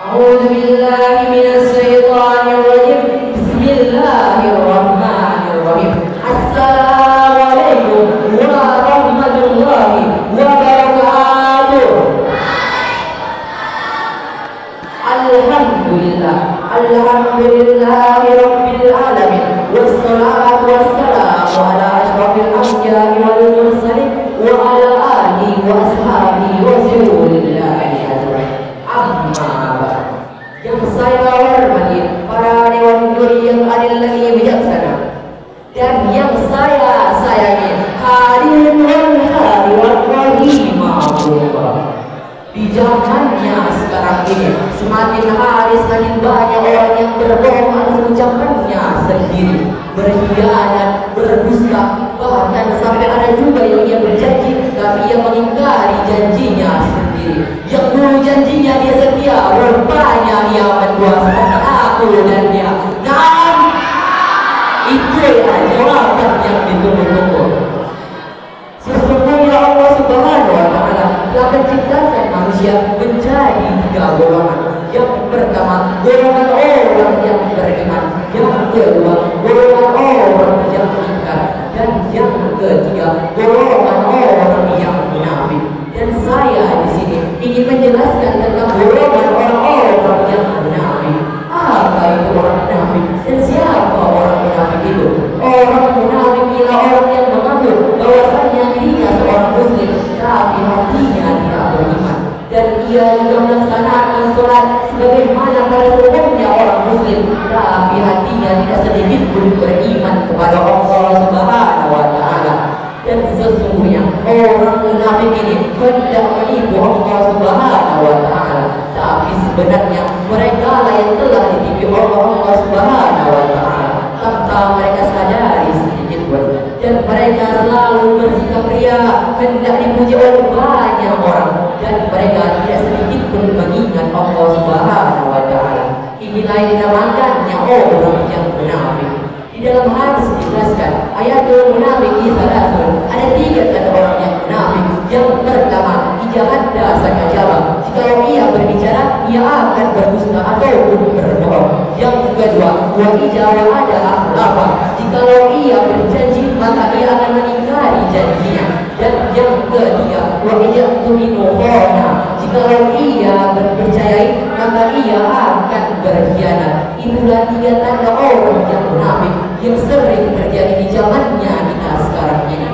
A'udzu billahi minasy syaithanir rajim. Bismillahirrahmanirrahim. Assalamualaikum warahmatullahi wabarakatuh. Alhamdulillah, alhamdulillahi rabbil alamin. Wassalatu wassalamu ala asyrafil anbiya'i wal mursalin wa ala alihi wa ashabihi wa zuriyyatihi ajma'in. Amma yang saya hormati para dewan juri yang adil lagi bijaksana, dan yang saya sayangi hadirin wal hadirat rahimahullah. Di zamannya sekarang ini semakin hari semakin banyak orang yang berbohong atas ucapannya sendiri, berkhianat, berdusta, bahkan sampai ada juga yang ia berjanji tapi ia mengingkari janjinya sendiri. Yang dulu janjinya dia setia, rupanya dia mendua seperti aku dan dia. Nah, itulah jawaban yang ditunggu-tunggu. Sesungguhnya Allah Subhanahu wa Ta'ala telah menciptakan manusia menjadi 3 golongan. Yang pertama, golongan orang yang beriman. Yang kedua, golongan orang yang ingkar. Dan yang ketiga, golongan orang yang munafik. Dan saya di sini ingin menjelaskan tentang golongan orang yang munafik. Apa itu orang munafik? Dan siapa orang munafik itu? Orang munafik ialah orang yang mengaku bahwasanya dirinya seorang muslim, tapi hatinya tidak beriman. Dan ia juga melaksanakan sholat sebagaimana pada umumnya orang muslim, tapi hatinya tidak sedikit pun beriman kepada Allah Subhanahu wa Ta'ala. Dan sesungguhnya orang munafik ini hendak menipu Allah Subhanahu wa Ta'ala, tapi sebenarnya mereka lah yang telah ditipu Allah Subhanahu wa Ta'ala tanpa mereka sadari sedikit pun. Dan mereka selalu bersikap ria, hendak dipuji oleh banyak orang, dan mereka tidak sedikit pun mengingat Allah Subhanahu wa Ta'ala. Inilah yang dinamakannya orang yang munafik. Di dalam hadis dijelaskan ayatul munafiki salasun, ada 3 tanda orang yang munafik. Yang pertama, ijahada sakajaba, jika ia berbicara ia akan berdusta ataupun berbohong. Yang kedua, wa ijara ada akhlafa, jika ia berjanji maka ia akan mengingkari janjinya. Dan yang ketiga, wa ijatuhinu khona, jika ia berpercayai maka ia akan berkhianat. Itulah 3 tanda orang yang munafik yang sering terjadi di zamannya kita sekarang ini.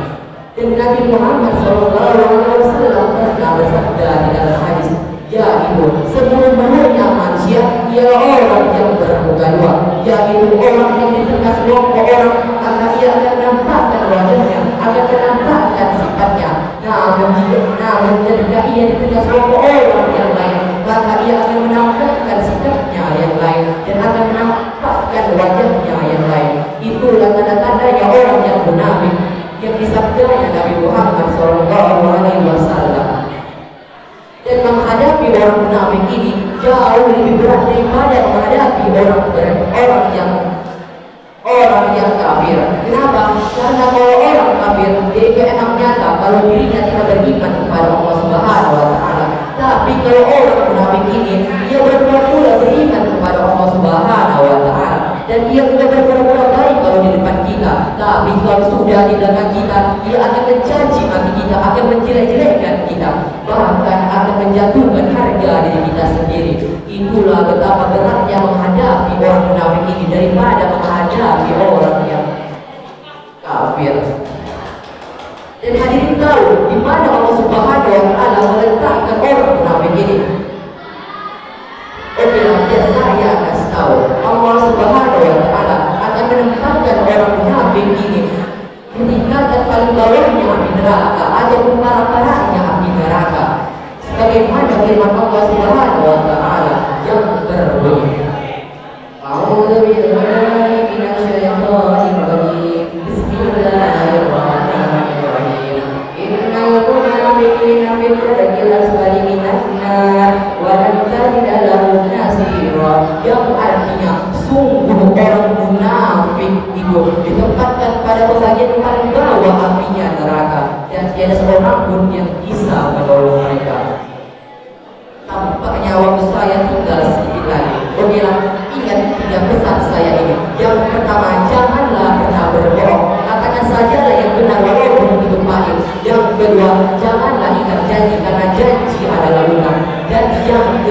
Dan Nabi Muhammad SAW pernah bersabda di dalam hadis, yaitu seluruhnya manusia ialah orang yang bermuka 2, yaitu orang yang di tengah sekelompok orang maka ia akan menampakkan wajahnya, akan menampakkan sifatnya. Namun ketika ia di tengah sekelompok orang yang lain maka ia akan menampakkan sikapnya yang lain dan akan menampakkan wajahnya yang lain. Itulah tanda-tandanya orang yang munafik yang disabdanya Nabi Muhammad SAW. Dan menghadapi orang munafik ini jauh lebih berat daripada menghadapi orang yang kafir. Kenapa? Karena kalau orang kafir dia itu enak nyata kalau dirinya tidak beriman kepada Allah Subhanahu wa Ta'ala. Tapi kalau orang munafik ini dia berpura-pura beriman kepada Allah Subhanahu wa Ta'ala, dan dia juga berpura-pura baik kalau di depan kita, tapi kalau sudah di belakang kita dia akan mencaci maki kita, akan menjelek-jelekkan kita, bahkan akan menjatuhkan harga diri kita sendiri. Itulah betapa beratnya menghadapi orang munafik ini daripada menghadapi orang yang kafir. Dan hadirin tahu di mana Allah Subhanahu wa Ta'ala meletakkan orang munafik ini? Oke, ya saya kasih tahu, Allah Subhanahu wa Ta'ala akan menempatkan orang munafik ini di tingkatan paling bawahnya api neraka ataupun para-paranya api neraka. Sebagaimana firman Allah Subhanahu wa Ta'ala yang berbunyi, A'udzu billahi minasy syaithanir rajim. Bismillahirrahmanirrahim. Innal munafiqina fi darkil asfali minan nar wa lan tajida lahum nasira. Yang artinya sungguh orang munafik itu ditempatkan pada bagian paling bawah apinya neraka, dan tiada seorang pun yang bisa menolong mereka. Tampaknya waktu saya tinggal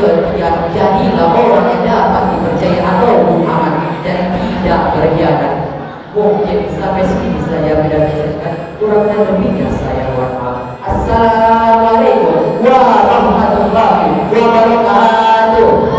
ketiga, jadilah orang yang dapat dipercaya atau aman dan tidak berkhianat. Mungkin sampai sini saya menjelaskan, kurang dan lebihnya saya mohon maaf. Assalamualaikum warahmatullahi wabarakatuh.